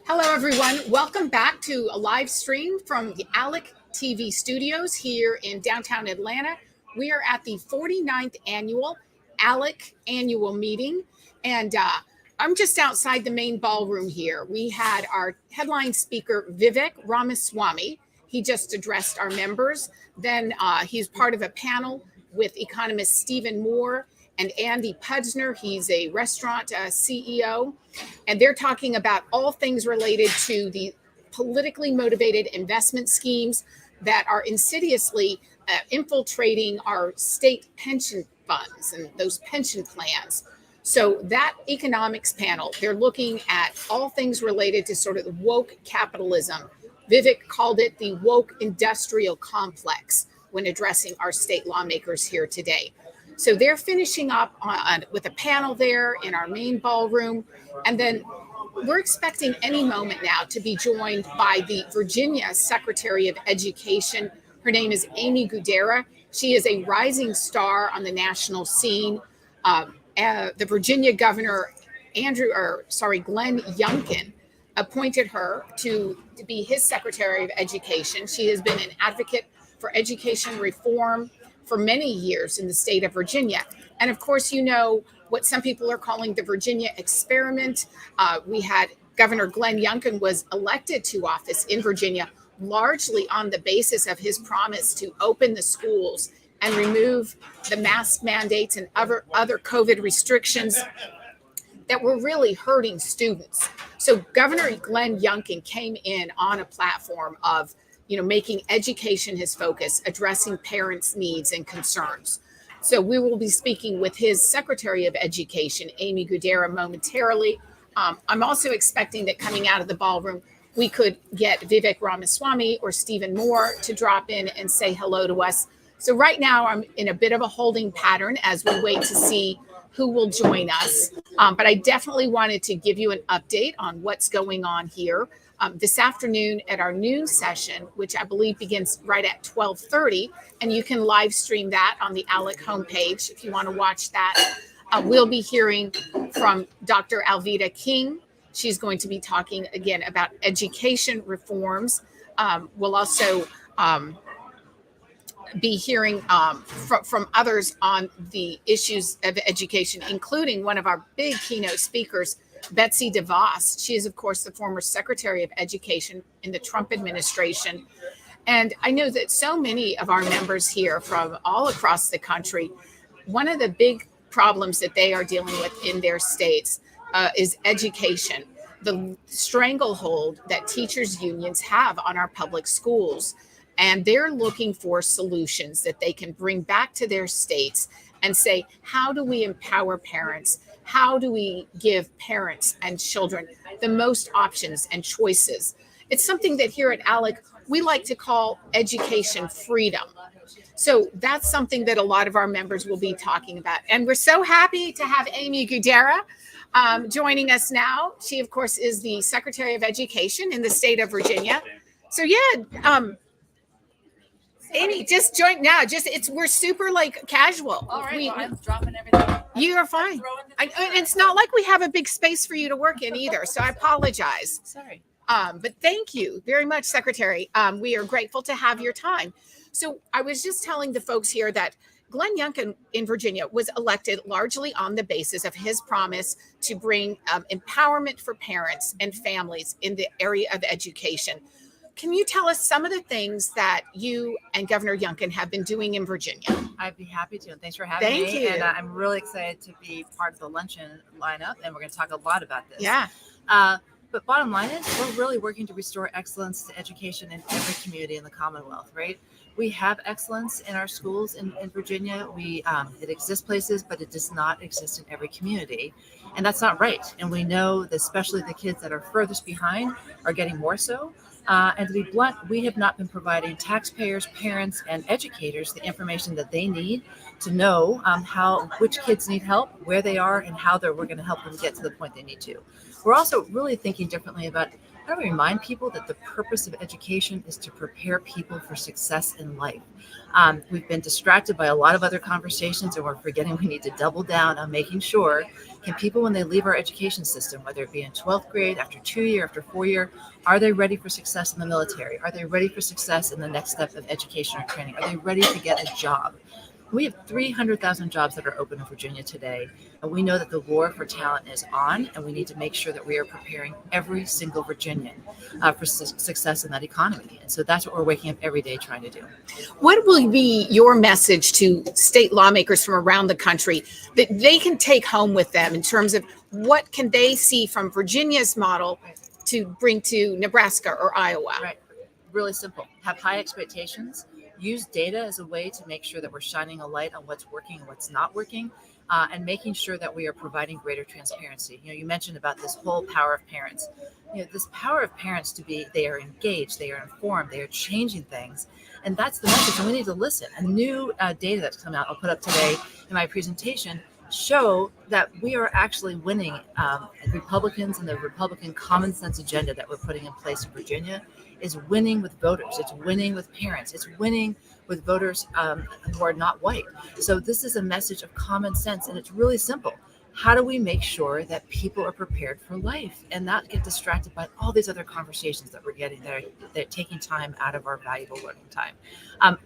Hello, everyone. Welcome back to a live stream from the ALEC TV studios here in downtown Atlanta. We are at the 49th annual ALEC annual meeting, and I'm just outside the main ballroom here. We had our headline speaker, Vivek Ramaswamy. He just addressed our members. Then he's part of a panel with economist Stephen Moore and Andy Pudgener. He's a restaurant CEO, and they're talking about all things related to the politically motivated investment schemes that are insidiously infiltrating our state pension funds and those pension plans. So that economics panel, they're looking at all things related to sort of the woke capitalism. Vivek called it the woke industrial complex when addressing our state lawmakers here today. So they're finishing up with a panel there in our main ballroom. And then we're expecting any moment now to be joined by the Virginia Secretary of Education. Her name is Amy Gudera. She is a rising star on the national scene. The Virginia Governor, Glenn Youngkin, appointed her to be his Secretary of Education. She has been an advocate for education reform for many years in the state of Virginia. And of course, you know what some people are calling the Virginia experiment. We had Governor Glenn Youngkin was elected to office in Virginia largely on the basis of his promise to open the schools and remove the mask mandates and other COVID restrictions that were really hurting students. So Governor Glenn Youngkin came in on a platform of making education his focus, addressing parents' needs and concerns. So we will be speaking with his Secretary of Education, Amy Gudera, momentarily. I'm also expecting that coming out of the ballroom, we could get Vivek Ramaswamy or Stephen Moore to drop in and say hello to us. So right now I'm in a bit of a holding pattern as we wait to see who will join us. But I definitely wanted to give you an update on what's going on here. This afternoon at our noon session, which I believe begins right at 12:30, and you can live stream that on the ALEC homepage if you want to watch that. We'll be hearing from Dr. Alveda King. She's going to be talking again about education reforms. We'll also be hearing from others on the issues of education, including one of our big keynote speakers, Betsy DeVos. She is, of course, the former Secretary of Education in the Trump administration. And I know that so many of our members here from all across the country, one of the big problems that they are dealing with in their states is education, the stranglehold that teachers' unions have on our public schools. And they're looking for solutions that they can bring back to their states and say, how do we empower parents? How do we give parents and children the most options and choices? It's something that here at ALEC, we like to call education freedom. So that's something that a lot of our members will be talking about. And we're so happy to have Amy Gudera joining us now. She, of course, is the Secretary of Education in the state of Virginia. So Amy, just join now. We're super casual. All right, I'm dropping everything. You are fine. It's not like we have a big space for you to work in either, so I apologize. Sorry. But thank you very much, Secretary. We are grateful to have your time. So I was just telling the folks here that Glenn Youngkin in Virginia was elected largely on the basis of his promise to bring empowerment for parents and families in the area of education. Can you tell us some of the things that you and Governor Youngkin have been doing in Virginia? I'd be happy to. Thanks for having me. Thank you. And I'm really excited to be part of the luncheon lineup, and we're going to talk a lot about this. Yeah. But bottom line is, we're really working to restore excellence to education in every community in the Commonwealth, right? We have excellence in our schools in Virginia. It exists places, but it does not exist in every community. And that's not right. And we know that especially the kids that are furthest behind are getting more so. And to be blunt, we have not been providing taxpayers, parents, and educators the information that they need to know which kids need help, where they are, and how we're going to help them get to the point they need to. We're also really thinking differently about How do we remind people that the purpose of education is to prepare people for success in life? We've been distracted by a lot of other conversations, and we're forgetting we need to double down on making sure, can people, when they leave our education system, whether it be in 12th grade, after 2 year, after 4 year, are they ready for success in the military? Are they ready for success in the next step of education or training? Are they ready to get a job? We have 300,000 jobs that are open in Virginia today, and we know that the war for talent is on, and we need to make sure that we are preparing every single Virginian for success in that economy. And so that's what we're waking up every day trying to do. What will be your message to state lawmakers from around the country that they can take home with them in terms of what can they see from Virginia's model to bring to Nebraska or Iowa? Right. Really simple. Have high expectations. Use data as a way to make sure that we're shining a light on what's working and what's not working, and making sure that we are providing greater transparency. You mentioned about this whole power of parents. This power of parents to be, they are engaged, they are informed, they are changing things. And that's the message. And we need to listen. A new data that's come out, I'll put up today in my presentation, show that we are actually winning. Republicans and the Republican common sense agenda that we're putting in place in Virginia is winning with voters. It's winning with parents. It's winning with voters who are not white. So this is a message of common sense, and it's really simple. How do we make sure that people are prepared for life and not get distracted by all these other conversations that we're getting that are taking time out of our valuable learning time?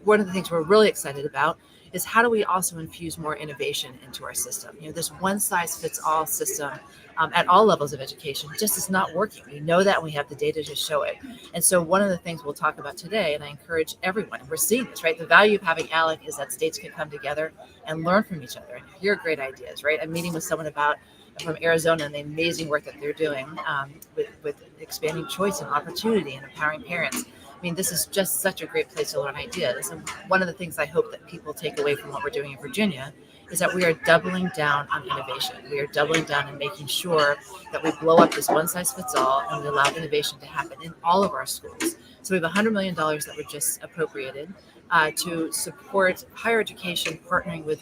One of the things we're really excited about is how do we also infuse more innovation into our system? This one size fits all system at all levels of education just is not working. We know that, and we have the data to show it. And so one of the things we'll talk about today, and I encourage everyone, and we're seeing this, right? The value of having ALEC is that states can come together and learn from each other and hear great ideas, right? I'm meeting with someone from Arizona and the amazing work that they're doing with expanding choice and opportunity and empowering parents. This is just such a great place to learn ideas. And one of the things I hope that people take away from what we're doing in Virginia is that we are doubling down on innovation. We are doubling down and making sure that we blow up this one size fits all and we allow innovation to happen in all of our schools. So we have $100 million that were just appropriated to support higher education, partnering with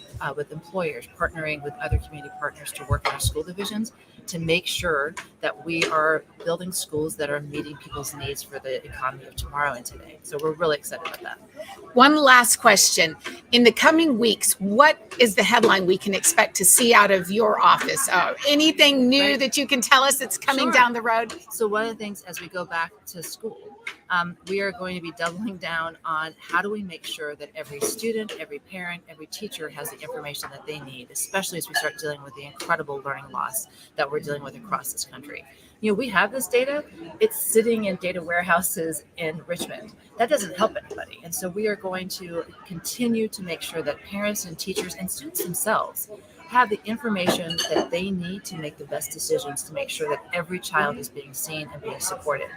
employers, partnering with other community partners to work in our school divisions to make sure that we are building schools that are meeting people's needs for the economy of tomorrow and today. So we're really excited about that. One last question. In the coming weeks, what is the headline we can expect to see out of your office? Anything new that you can tell us that's coming down the road? So one of the things as we go back to school, we are going to be doubling down on how do we make sure that every student, every parent, every teacher has the information that they need, especially as we start dealing with the incredible learning loss that we're dealing with across this country. We have this data. It's sitting in data warehouses in Richmond. That doesn't help anybody. And so we are going to continue to make sure that parents and teachers and students themselves have the information that they need to make the best decisions to make sure that every child is being seen and being supported.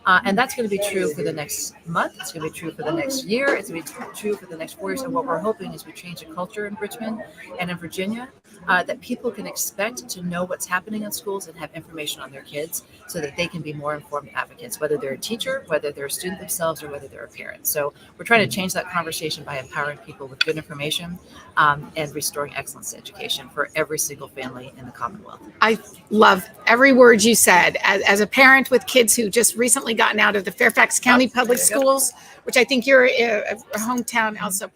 And that's going to be true for the next month. It's going to be true for the next year. It's going to be true for the next 4 years. And what we're hoping is we change a culture in Richmond and in Virginia that people can expect to know what's happening in schools and have information on their kids so that they can be more informed advocates, whether they're a teacher, whether they're a student themselves, or whether they're a parent. So we're trying to change that conversation by empowering people with good information and restoring excellence to education for every single family in the Commonwealth. I love every word you said. As a parent with kids who just recently gotten out of the Fairfax County Public Schools, which I think you're a hometown also.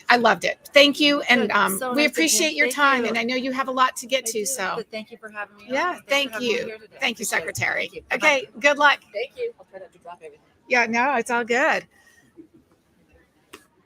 I loved it. Thank you. And we appreciate your time. And I know you have a lot to get to. So thank you for having me. Yeah, thank you. Thank you, Secretary. Thank you. Okay, good luck. Thank you. I'll try not to drop everything. Yeah, no, it's all good.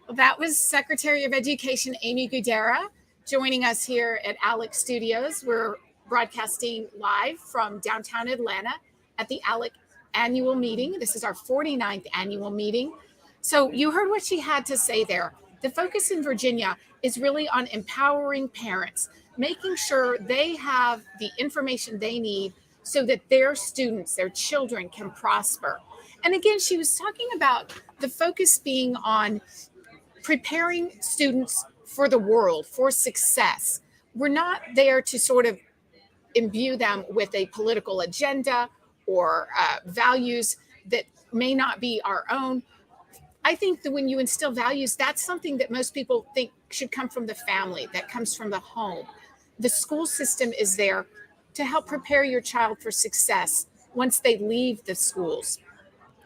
Well, that was Secretary of Education Amy Gudera joining us here at ALEC Studios. We're broadcasting live from downtown Atlanta at the ALEC annual meeting. This is our 49th annual meeting. So you heard what she had to say there. The focus in Virginia is really on empowering parents, making sure they have the information they need so that their students, their children can prosper. And again, she was talking about the focus being on preparing students for the world, for success. We're not there to sort of imbue them with a political agenda or values that may not be our own. I think that when you instill values, that's something that most people think should come from the family, that comes from the home. The school system is there to help prepare your child for success, once they leave the schools.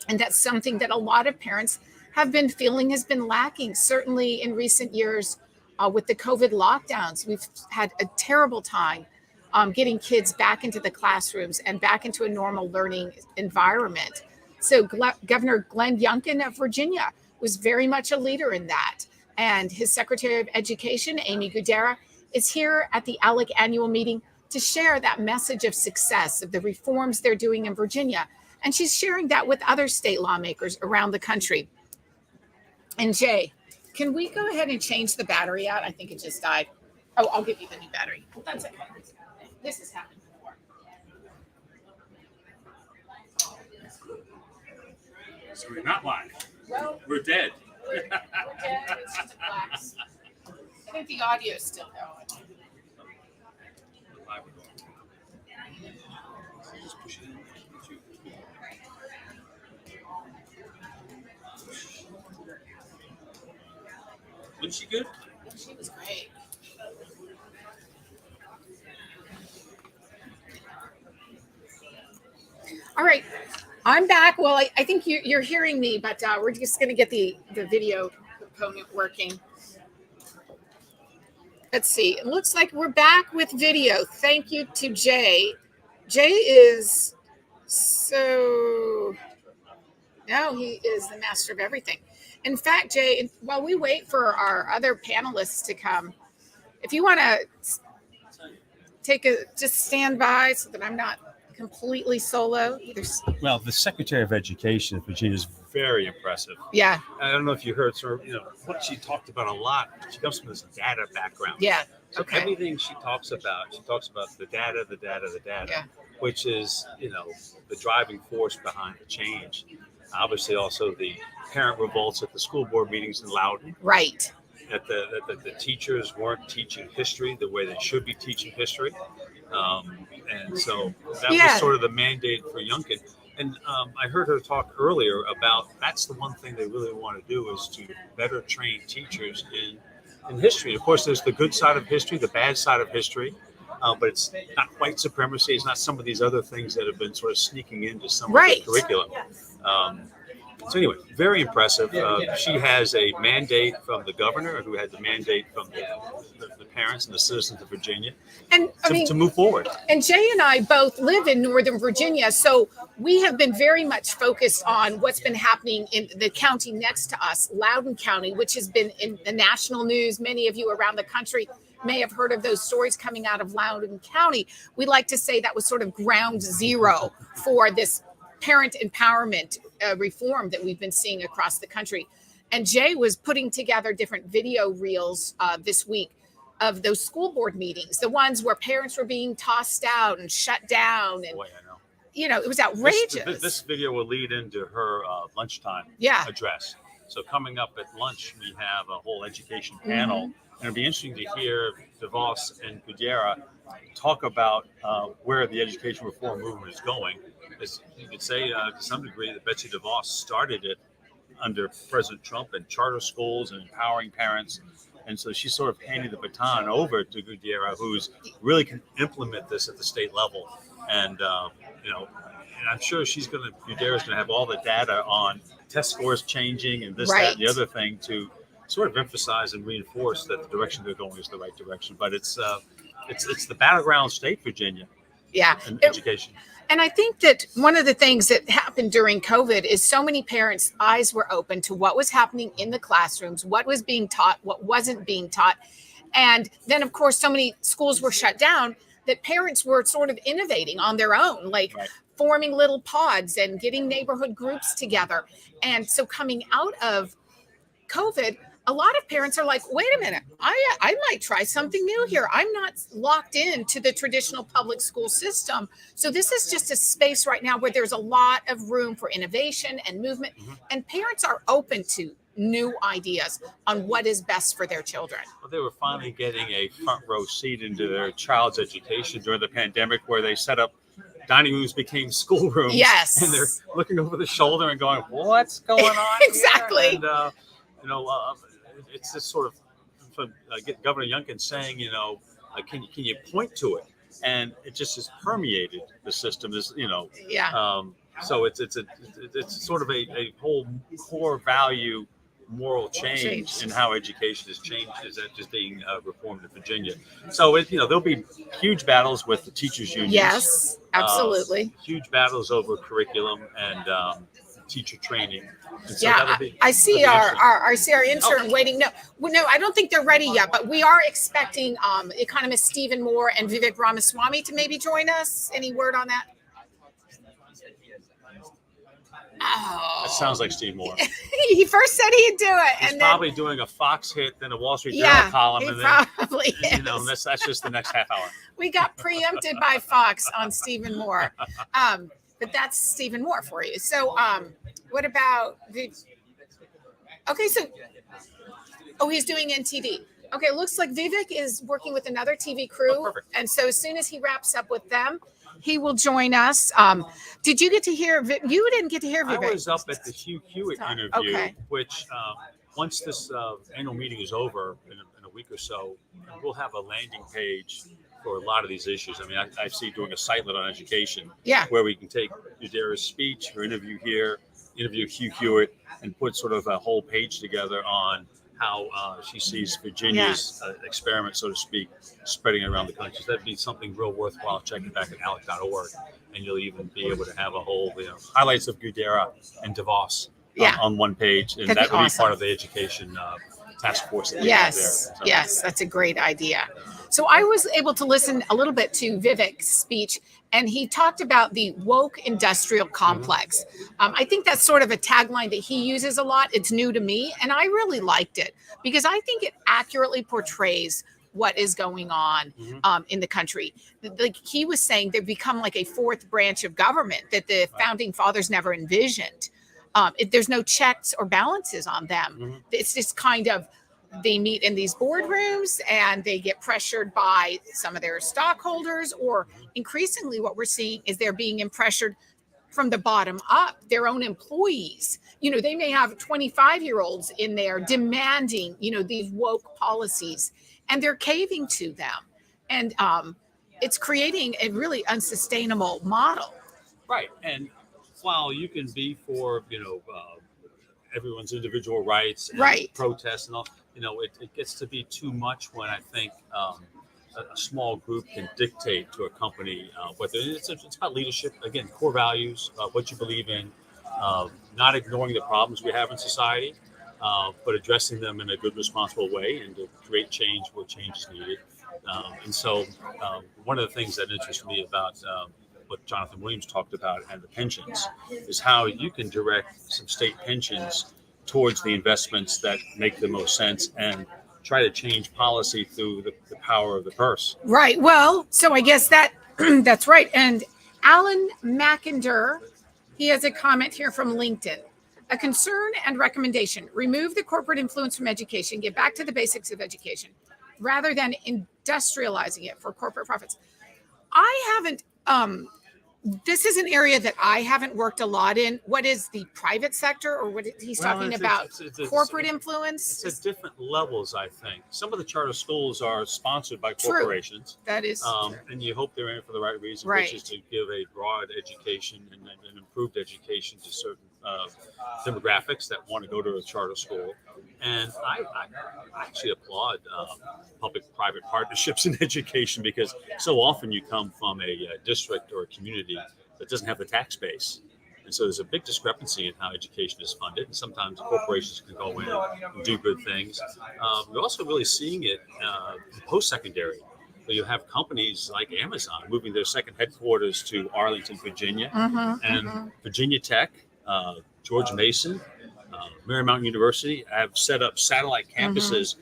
And that's something that a lot of parents have been feeling has been lacking. Certainly in recent years, with the COVID lockdowns, we've had a terrible time getting kids back into the classrooms and back into a normal learning environment. So Governor Glenn Youngkin of Virginia was very much a leader in that. And his Secretary of Education, Amy Goodera, is here at the ALEC annual meeting to share that message of success, of the reforms they're doing in Virginia. And she's sharing that with other state lawmakers around the country. And Jay, can we go ahead and change the battery out? I think it just died. Oh, I'll give you the new battery. That's okay. This has happened before. So we're not live. Well, We're dead. we're dead. It's just wax. I think the audio is still going. Live we're going. So just push it in. Wasn't she good? She was great. All right, I'm back. Well, I think you're hearing me, but we're just going to get the video component working. Let's see. It looks like we're back with video. Thank you to Jay. Jay is so... No, he is the master of everything. In fact, Jay, while we wait for our other panelists to come, if you want to just stand by so that I'm not completely solo. Well, the Secretary of Education of Virginia is very impressive. Yeah. I don't know if you heard her, what she talked about a lot. She comes from this data background. Yeah. So Okay. everything she talks about the data, Yeah. which is, the driving force behind the change. Obviously, also the parent revolts at the school board meetings in Loudoun. Right. That the teachers weren't teaching history the way they should be teaching history. And so that was sort of the mandate for Youngkin. And I heard her talk earlier about that's the one thing they really want to do is to better train teachers in history. Of course, there's the good side of history, the bad side of history, but it's not white supremacy. It's not some of these other things that have been sort of sneaking into some of the curriculum. So anyway, very impressive. She has a mandate from the governor, who had the mandate from the parents and the citizens of Virginia, and to move forward. And Jay and I both live in Northern Virginia, so we have been very much focused on what's been happening in the county next to us, Loudoun County, which has been in the national news. Many of you around the country may have heard of those stories coming out of Loudoun County. We like to say that was sort of ground zero for this parent empowerment reform that we've been seeing across the country. And Jay was putting together different video reels this week of those school board meetings, the ones where parents were being tossed out and shut down. And, Boy, I know. It was outrageous. This video will lead into her lunchtime address. So coming up at lunch, we have a whole education panel. And it'll be interesting to hear DeVos and Goodera talk about where the education reform movement is going. As you could say, to some degree, that Betsy DeVos started it under President Trump and charter schools and empowering parents. And so she's sort of handing the baton over to Goodera, who's really can implement this at the state level. And, and I'm sure Goodera's going to have all the data on test scores changing and this, that, and the other thing to sort of emphasize and reinforce that the direction they're going is the right direction. But it's the battleground state, Virginia. Yeah. And education. And I think that one of the things that happened during COVID is so many parents' eyes were open to what was happening in the classrooms, what was being taught, what wasn't being taught. And then, of course, so many schools were shut down that parents were sort of innovating on their own, like forming little pods and getting neighborhood groups together. And so coming out of COVID, a lot of parents are like, wait a minute, I might try something new here. I'm not locked into the traditional public school system. So this is just a space right now where there's a lot of room for innovation and movement. And parents are open to new ideas on what is best for their children. Well, they were finally getting a front row seat into their child's education during the pandemic, where they set up dining rooms became schoolrooms. Yes. And they're looking over the shoulder and going, what's going on Exactly. here? And, it's this sort of Governor Youngkin saying, can you point to it? and it just has permeated the system. Is Yeah. So it's sort of a whole core value moral change in how education has changed, is that just being reformed in Virginia. So there'll be huge battles with the teachers unions. Yes, absolutely. Huge battles over curriculum and teacher training. And so yeah, I see our intern waiting. No, I don't think they're ready yet, but we are expecting economist Stephen Moore and Vivek Ramaswamy to maybe join us. Any word on that? Oh. That sounds like Steve Moore. He first said he'd do it. He's and probably then, doing a Fox hit, then a Wall Street Journal column. And probably then, that's just the next half hour. We got preempted by Fox on Stephen Moore. But that's Stephen Moore for you. So what about he's doing NTD. Okay, it looks like Vivek is working with another TV crew. And so as soon as he wraps up with them, he will join us. Did you get to hear? You didn't get to hear Vivek. I was up at the Hugh Hewitt interview, which once this annual meeting is over in a week or so, we'll have a landing page for a lot of these issues. I mean, I see doing a sitelet on education, where we can take Udara's speech, her interview here, interview Hugh Hewitt, and put sort of a whole page together on how she sees Virginia's experiment, so to speak, spreading around the country. So that'd be something real worthwhile checking back at ALEC.org, and you'll even be able to have a whole highlights of Gudera and DeVos on one page, and that would be part of the education task force. That yes, there. So. Yes, that's a great idea. So I was able to listen a little bit to Vivek's speech, and he talked about the woke industrial complex. I think that's sort of a tagline that he uses a lot. It's new to me, and I really liked it because I think it accurately portrays what is going on in the country. Like he was saying, they've become like a fourth branch of government that the founding fathers never envisioned. There's no checks or balances on them. It's just kind of, they meet in these boardrooms and they get pressured by some of their stockholders, or increasingly what we're seeing is they're being pressured from the bottom up, their own employees. They may have 25-year-olds in there demanding, these woke policies, and they're caving to them. And it's creating a really unsustainable model. Right. And while you can be for, everyone's individual rights and protests and all, it gets to be too much when I think a small group can dictate to a company whether it's about leadership, again, core values, what you believe in, not ignoring the problems we have in society, but addressing them in a good, responsible way, and to create change where change is needed. And so one of the things that interests me about what Jonathan Williams talked about and the pensions is how you can direct some state pensions towards the investments that make the most sense and try to change policy through the power of the purse. Right. Well, so I guess that's right. And Alan McInder, he has a comment here from LinkedIn. A concern and recommendation: remove the corporate influence from education, get back to the basics of education rather than industrializing it for corporate profits. I haven't, this is an area that I haven't worked a lot in. What is the private sector, or what he's talking about? Corporate influence? It's at different levels, I think. Some of the charter schools are sponsored by corporations. That is and you hope they're in it for the right reason, which is to give a broad education and an improved education to certain demographics that want to go to a charter school. And I actually applaud public-private partnerships in education, because so often you come from a district or a community that doesn't have the tax base. And so there's a big discrepancy in how education is funded. And sometimes corporations can go in and do good things. We're also really seeing it in post-secondary, where you have companies like Amazon moving their second headquarters to Arlington, Virginia, and Virginia Tech, George Mason, Marymount University have set up satellite campuses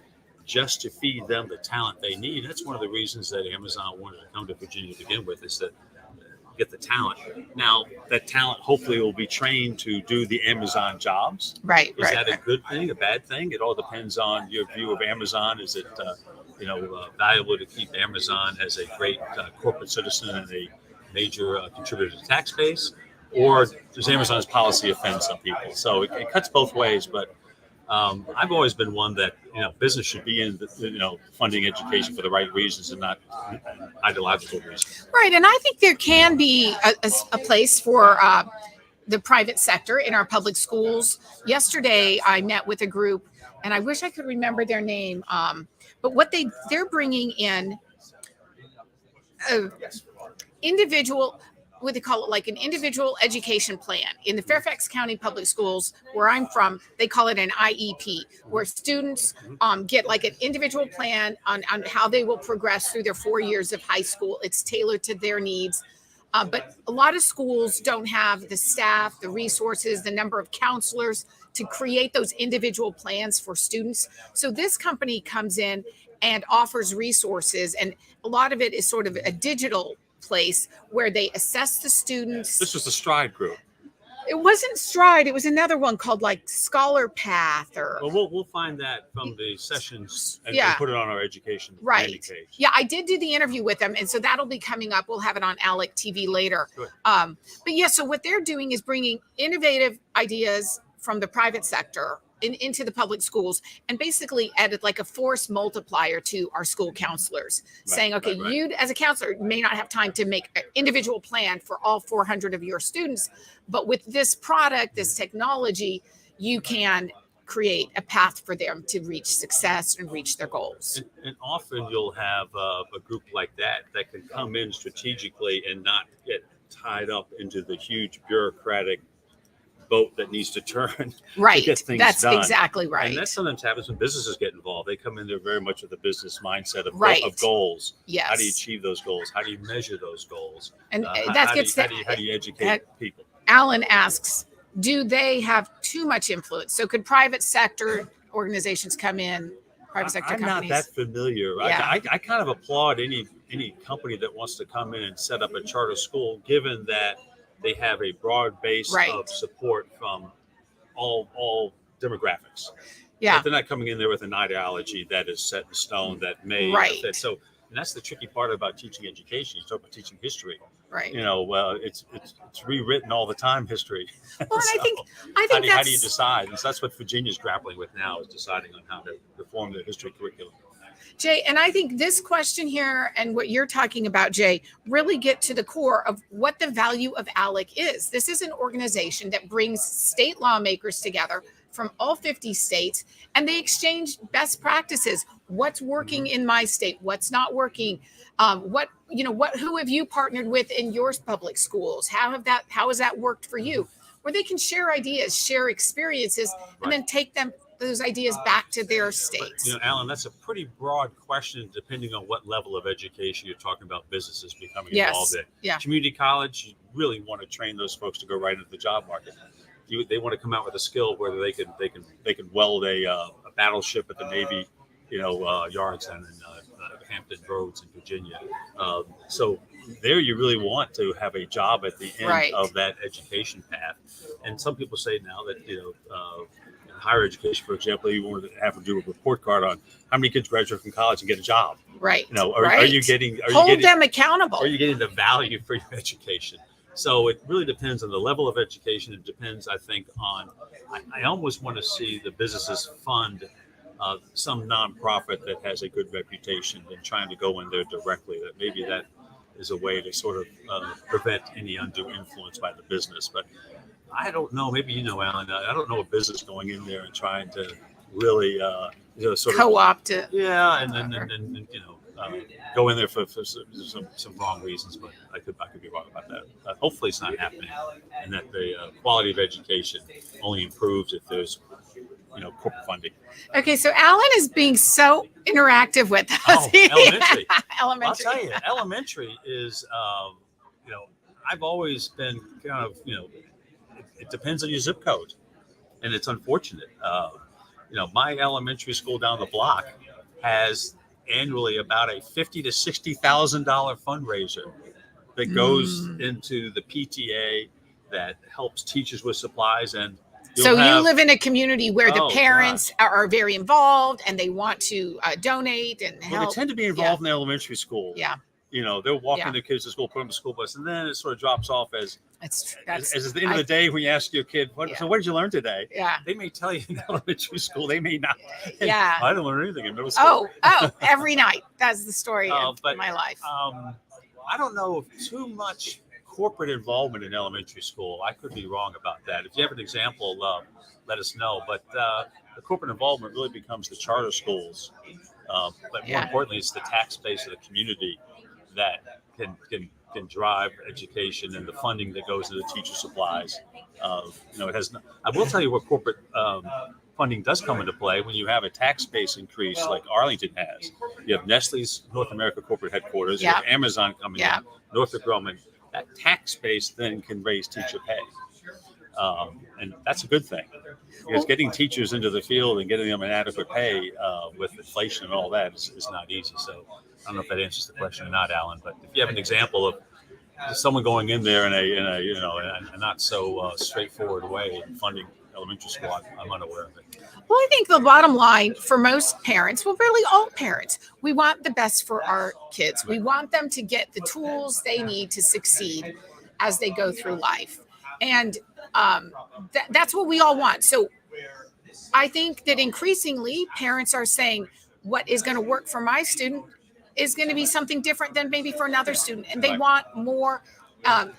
just to feed them the talent they need. That's one of the reasons that Amazon wanted to come to Virginia to begin with, is that get the talent. Now, that talent hopefully will be trained to do the Amazon jobs. Right. Is that a good thing, a bad thing? It all depends on your view of Amazon. Is it valuable to keep Amazon as a great corporate citizen and a major contributor to the tax base? Or does Amazon's policy offend some people? So it cuts both ways, but I've always been one that, business should be in, funding education for the right reasons and not ideological reasons. Right. And I think there can be a place for the private sector in our public schools. Yesterday, I met with a group, and I wish I could remember their name. But what they're bringing in individual, what they call it, like an individual education plan. In the Fairfax County Public Schools, where I'm from, they call it an IEP, where students get like an individual plan on how they will progress through their 4 years of high school. It's tailored to their needs. But a lot of schools don't have the staff, the resources, the number of counselors to create those individual plans for students. So this company comes in and offers resources, and a lot of it is sort of a digital place where they assess the students. This was the Stride group. It wasn't Stride. It was another one called like Scholar Path Well, we'll find that from the sessions and put it on our education landing page. Yeah, I did do the interview with them, and so that'll be coming up. We'll have it on ALEC TV later. But yeah, so what they're doing is bringing innovative ideas from the private sector into the public schools, and basically added like a force multiplier to our school counselors, saying, okay, you as a counselor may not have time to make an individual plan for all 400 of your students, but with this product, this technology, you can create a path for them to reach success and reach their goals. And often you'll have a group like that can come in strategically and not get tied up into the huge bureaucratic boat that needs to turn to get things That's done. Exactly right. And that sometimes happens when businesses get involved. They come in there very much with a business mindset of goals. Yes. How do you achieve those goals? How do you measure those goals? And how do you educate people? Alan asks, do they have too much influence? So could private sector organizations come in? Private sector companies? I'm not that familiar. Yeah. I kind of applaud any company that wants to come in and set up a charter school, given that they have a broad base of support from all demographics. Yeah. But they're not coming in there with an ideology that is set in stone that may fit. So, and that's the tricky part about teaching education. You talk about teaching history. Right. It's rewritten all the time, history. Well, and So I think how do you decide? And so that's what Virginia's grappling with now, is deciding on how to reform the history curriculum. Jay, and I think this question here and what you're talking about, Jay, really get to the core of what the value of ALEC is. This is an organization that brings state lawmakers together from all 50 states, and they exchange best practices. What's working in my state? What's not working? Who have you partnered with in your public schools? How has that worked for you? Where they can share ideas, share experiences, and then take those ideas back to their states. But, Alan, that's a pretty broad question, depending on what level of education you're talking about businesses becoming involved in. Yeah. Community college, you really want to train those folks to go right into the job market. They want to come out with a skill where they can weld a battleship at the Navy, yards and in Hampton Roads in Virginia. So there you really want to have a job at the end of that education path. And some people say now that higher education, for example, you want to have to do a report card on how many kids graduate from college and get a job. Right. Are you getting them accountable? Are you getting the value for your education? So it really depends on the level of education. It depends, I think, on. I almost want to see the businesses fund some nonprofit that has a good reputation than trying to go in there directly. That maybe that is a way to sort of prevent any undue influence by the business, but. I don't know. Maybe Alan. I don't know a business going in there and trying to really, sort of co-opt it. Yeah, and then go in there for some wrong reasons. But I could be wrong about that. Hopefully, it's not happening, and that the quality of education only improves if there's corporate funding. Okay, so Alan is being so interactive with us. Elementary. Elementary. I'll tell you, elementary is, I've always been kind of, it depends on your zip code, and it's unfortunate. My elementary school down the block has annually about a $50,000 to $60,000 fundraiser that goes into the PTA that helps teachers with supplies. And you live in a community where the parents are very involved and they want to donate and help. Well, they tend to be involved in the elementary school. Yeah. They're walking their kids to school, put them in the school bus, and then it sort of drops off as It's as the end of the day, when you ask your kid, so what did you learn today? Yeah. They may tell you in elementary school, they may not. Yeah. I didn't learn anything in middle school. Every night. That's the story of my life. I don't know of too much corporate involvement in elementary school. I could be wrong about that. If you have an example, let us know. But the corporate involvement really becomes the charter schools. But more importantly, it's the tax base of the community that can drive education and the funding that goes into teacher supplies. It has. I will tell you where corporate funding does come into play when you have a tax base increase like Arlington has. You have Nestle's North America corporate headquarters. You have Amazon coming in, Northrop Grumman. That tax base then can raise teacher pay. And that's a good thing, because getting teachers into the field and getting them an adequate pay with inflation and all that is not easy. So I don't know if that answers the question or not, Alan, but if you have an example of someone going in there in a not so straightforward way and funding elementary school, I'm unaware of it. Well, I think the bottom line for most parents, well, really all parents, we want the best for our kids. We want them to get the tools they need to succeed as they go through life. And that's what we all want. So I think that increasingly parents are saying what is going to work for my student is going to be something different than maybe for another student. And they want more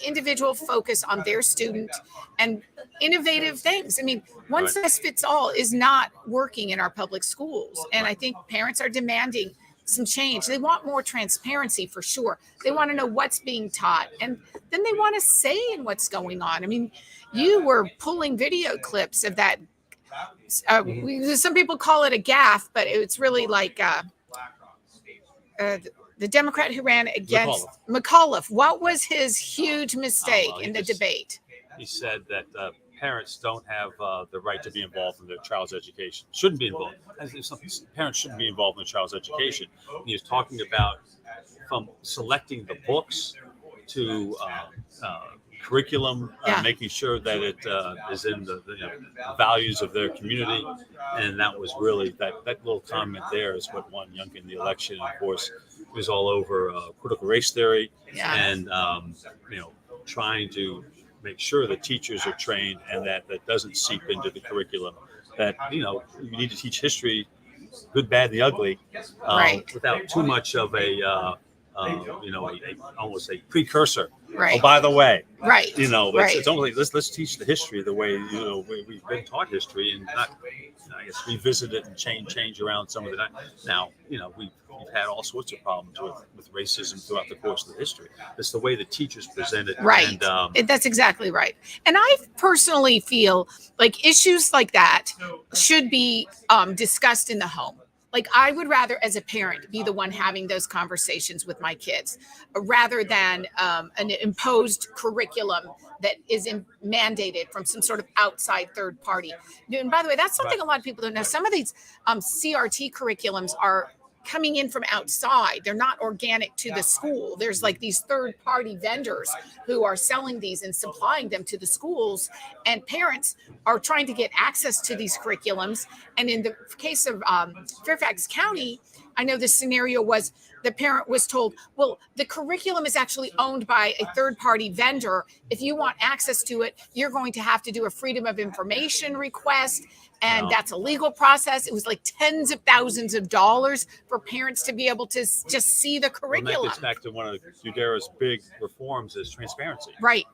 individual focus on their student and innovative things. I mean, one size fits all is not working in our public schools. And I think parents are demanding some change. They want more transparency for sure. They want to know what's being taught. And then they want a say in what's going on. I mean, you were pulling video clips of that. Some people call it a gaffe, but it's really like the Democrat who ran against McAuliffe. What was his huge mistake in the debate? He said that parents don't have the right to be involved in their child's education. Shouldn't be involved. Parents shouldn't be involved in their child's education. And he was talking about from selecting the books to curriculum, making sure that it is in the values of their community. And that was really that little comment there is what won Youngkin in the election. And of course, it was all over critical race theory and trying to make sure that teachers are trained and that doesn't seep into the curriculum. That you need to teach history, good, bad, the ugly, without too much of almost a precursor. Right. Oh, by the way, it's only let's teach the history the way we've been taught history and not, I guess, revisit it and change around some of the time. Now, we've had all sorts of problems with racism throughout the course of the history. It's the way the teachers present it. Right. And, that's exactly right. And I personally feel like issues like that should be discussed in the home. Like I would rather, as a parent, be the one having those conversations with my kids rather than an imposed curriculum that is mandated from some sort of outside third party. And by the way, that's something a lot of people don't know. Some of these CRT curriculums are coming in from outside. They're not organic to the school. There's like these third party vendors who are selling these and supplying them to the schools, and parents are trying to get access to these curriculums. And in the case of Fairfax County, I know the scenario was the parent was told, well, the curriculum is actually owned by a third party vendor. If you want access to it, you're going to have to do a freedom of information request. And that's a legal process. It was like tens of thousands of dollars for parents to be able to just see the curriculum. And that gets back to one of UDERA's big reforms is transparency. Right.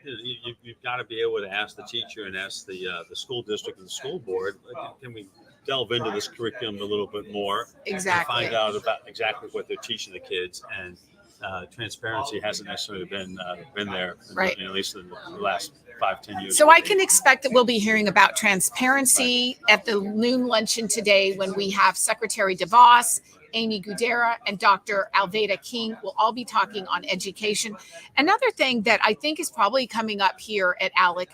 You've got to be able to ask the teacher and ask the school district and the school board, can we delve into this curriculum a little bit more? Exactly. And find out about exactly what they're teaching the kids. And transparency hasn't necessarily been there, right. At least in the last 5-10 years. So I can expect that we'll be hearing about transparency at the noon luncheon today when we have Secretary DeVos, Amy Gudera, and Dr. Alveda King will all be talking on education. Another thing that I think is probably coming up here at ALEC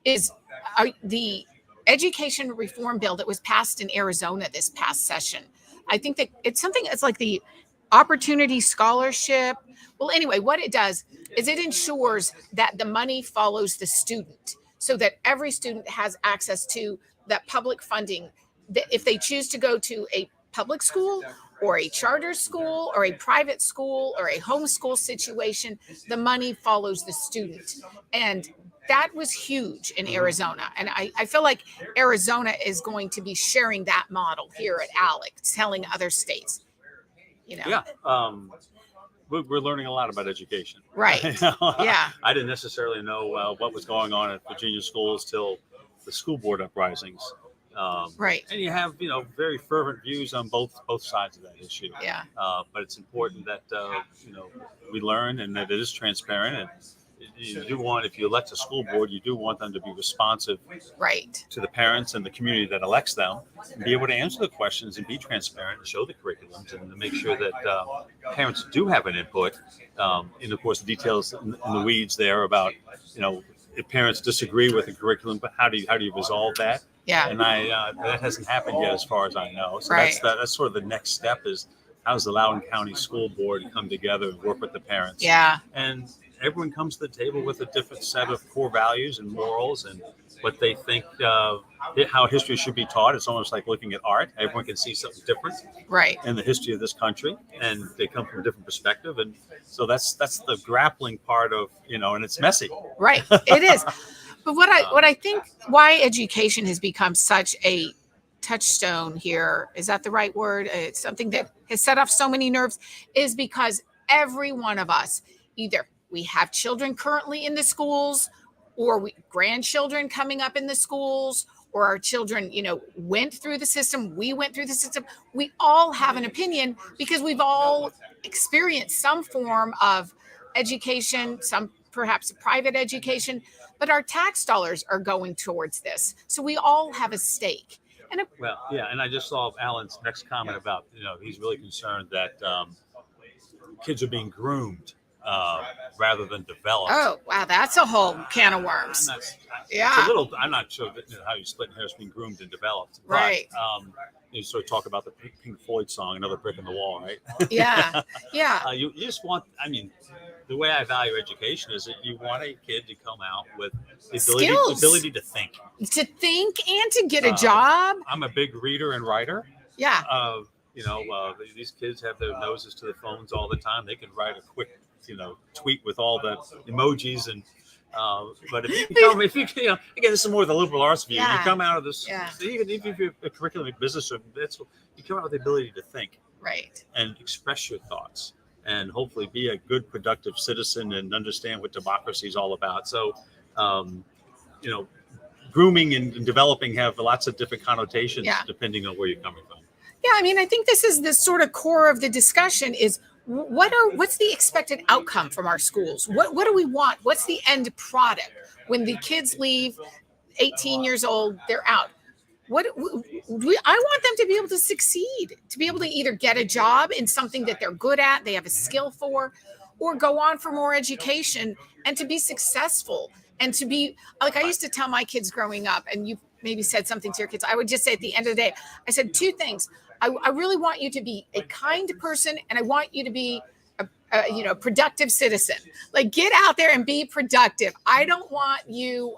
is the education reform bill that was passed in Arizona this past session. I think that it's something that's like the Opportunity Scholarship. Well, anyway, what it does is it ensures that the money follows the student so that every student has access to that public funding that if they choose to go to a public school or a charter school or a private school or a homeschool situation, the money follows the student. And that was huge in Arizona. And I feel like Arizona is going to be sharing that model here at ALEC, telling other states, Yeah. We're learning a lot about education. Right. Yeah. I didn't necessarily know what was going on at Virginia schools till the school board uprisings. Right. And you have, very fervent views on both sides of that issue. Yeah. But it's important that, we learn and that it is transparent. And you do want, if you elect a school board, you do want them to be responsive right to the parents and the community that elects them, and be able to answer the questions and be transparent and show the curriculums and to make sure that parents do have an input. And of course, the details in the weeds there about, if parents disagree with the curriculum, but how do you resolve that? Yeah. And that hasn't happened yet, as far as I know. So right. that's sort of the next step is how does the Loudoun County School Board come together and work with the parents? Yeah. And everyone comes to the table with a different set of core values and morals and what they think how history should be taught. It's almost like looking at art. Everyone can see something different right in the history of this country, and they come from a different perspective. And so that's the grappling part of, and it's messy. Right. It is. But what I think why education has become such a touchstone here, is that the right word? It's something that has set off so many nerves, is because every one of us, either we have children currently in the schools, or grandchildren coming up in the schools, or our children, went through the system. We went through the system. We all have an opinion because we've all experienced some form of education, some perhaps private education, but our tax dollars are going towards this. So we all have a stake. And I just saw Alan's next comment about, he's really concerned that kids are being groomed rather than developed. Oh, wow. That's a whole can of worms. I'm not sure how you split hairs between groomed and developed. Right. But, you sort of talk about the Pink Floyd song, Another Brick in the Wall, right? Yeah. Yeah. You just want, the way I value education is that you want a kid to come out with the ability to think. To think and to get a job. I'm a big reader and writer. Yeah. These kids have their noses to the phones all the time. They can write a quick, tweet with all the emojis and. But if you again, this is more the liberal arts view. Yeah. You come out of this, yeah. even if you're a curriculum in business, you come out with the ability to think, right, and express your thoughts, and hopefully be a good, productive citizen and understand what democracy is all about. So, grooming and developing have lots of different connotations depending on where you're coming from. Yeah, I think this is the sort of core of the discussion is what's the expected outcome from our schools? What do we want? What's the end product? When the kids leave, 18 years old, they're out. I want them to be able to succeed, to be able to either get a job in something that they're good at, they have a skill for, or go on for more education and to be successful. And to be, like I used to tell my kids growing up, and you maybe said something to your kids, I would just say at the end of the day, I said two things. I really want you to be a kind person, and I want you to be a productive citizen. Like, get out there and be productive. I don't want you,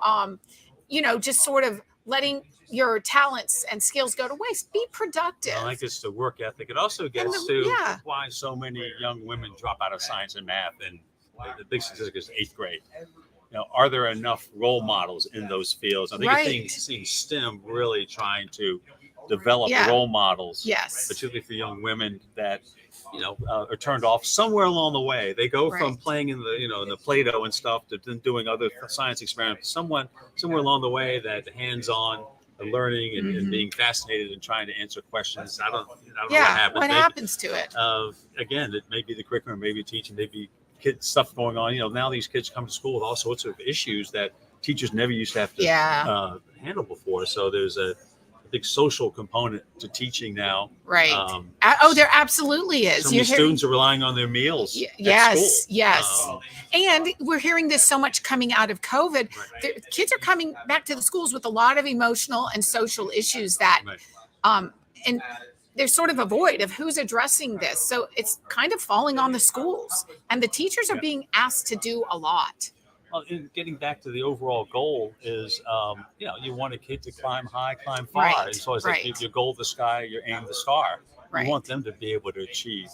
just sort of letting your talents and skills go to waste. Be productive. I think it's the work ethic. It also gets to why so many young women drop out of science and math, and the big statistic is 8th grade. Are there enough role models in those fields? I think you're seeing STEM really trying to develop role models, particularly for young women that are turned off somewhere along the way. They go from playing in the in the Play-Doh and stuff to doing other science experiments. Somewhere along the way, that hands-on learning and being fascinated and trying to answer questions. I don't know what happens. What happens to it? Again, it may be the curriculum, maybe teaching, maybe kids stuff going on. Now these kids come to school with all sorts of issues that teachers never used to have to handle before. So there's a big social component to teaching now. Right. There absolutely is. So many students are relying on their meals. Yes. And we're hearing this so much coming out of COVID. Kids are coming back to the schools with a lot of emotional and social issues that, and there's sort of a void of who's addressing this. So it's kind of falling on the schools, and the teachers are being asked to do a lot. Well, getting back to the overall goal is, you want a kid to climb high, climb far. And so it's like your goal the sky, your aim the star. We want them to be able to achieve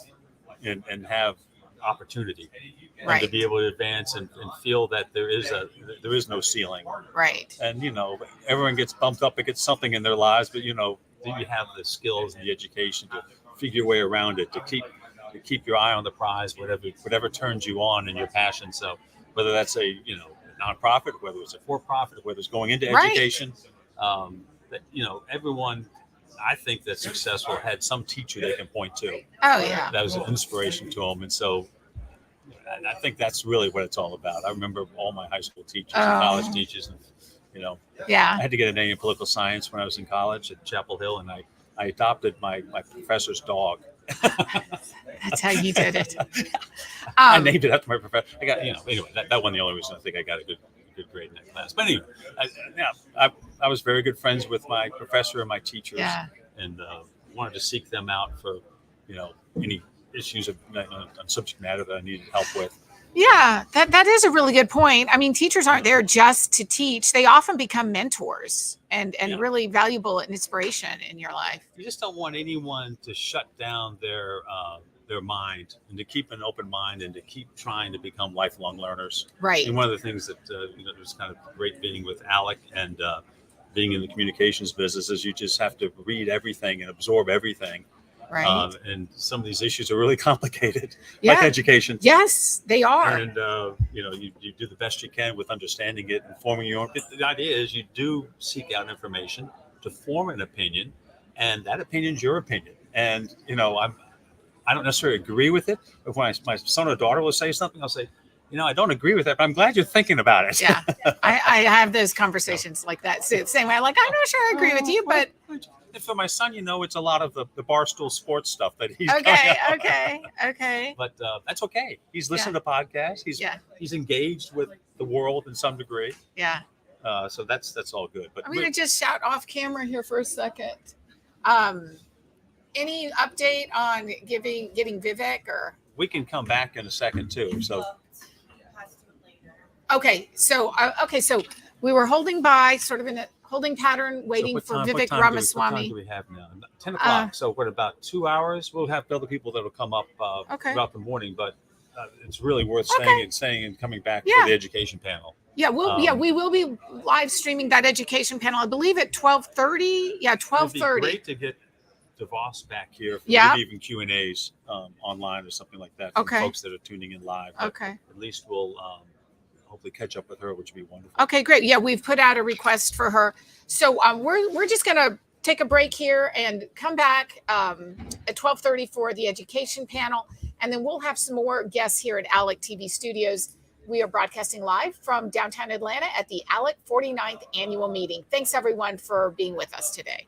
and have opportunity, Right. and to be able to advance and feel that there is no ceiling. Right. And everyone gets bumped up against something in their lives, but you have the skills and the education to figure your way around it, to keep your eye on the prize, whatever turns you on and your passion. So whether that's a nonprofit, whether it's a for-profit, whether it's going into education, everyone, I think, that's successful had some teacher they can point to. Oh yeah. That was an inspiration to them. And so I think that's really what it's all about. I remember all my high school teachers and college teachers, and Yeah. I had to get an A in political science when I was in college at Chapel Hill, and I adopted my professor's dog. That's how you did it. I named it after my professor. I got, anyway, that one, the only reason I think I got a good grade in that class. But anyway, I was very good friends with my professor and my teachers, and wanted to seek them out for, any issues on subject matter that I needed help with. Yeah, that is a really good point. I mean, teachers aren't there just to teach. They often become mentors and really valuable and inspiration in your life. You just don't want anyone to shut down their mind, and to keep an open mind, and to keep trying to become lifelong learners. Right. And one of the things that was kind of great being with ALEC and being in the communications business is you just have to read everything and absorb everything. Right. And some of these issues are really complicated, like education. Yes, they are. And you do the best you can with understanding it and forming your own. The idea is you do seek out information to form an opinion, and that opinion's your opinion. And I don't necessarily agree with it, but when my son or daughter will say something, I'll say, I don't agree with it, but I'm glad you're thinking about it. Yeah, I have those conversations like that. So same way, I'm not sure I agree with you, but. And for my son, it's a lot of the Barstool sports stuff that he's Okay. But that's okay. He's listening to podcasts. He's engaged with the world in some degree. Yeah. So that's all good. But I'm going to just shout off camera here for a second. Any update on getting Vivek, or? We can come back in a second too. So. Okay. So we were holding by, sort of in a holding pattern, waiting for Vivek Ramaswamy. What time do we have now? 10 o'clock. So what, about 2 hours? We'll have other people that will come up throughout the morning, but it's really worth staying and coming back for the education panel. Yeah, we will be live streaming that education panel, I believe, at 12:30. Yeah, 12:30. It'd be great to get DeVos back here for maybe even Q&As online or something like that from folks that are tuning in live. But at least we'll hopefully catch up with her, which would be wonderful. Okay, great. Yeah, we've put out a request for her. So we're just going to take a break here and come back at 12:30 for the education panel. And then we'll have some more guests here at ALEC TV Studios. We are broadcasting live from downtown Atlanta at the ALEC 49th annual meeting. Thanks, everyone, for being with us today.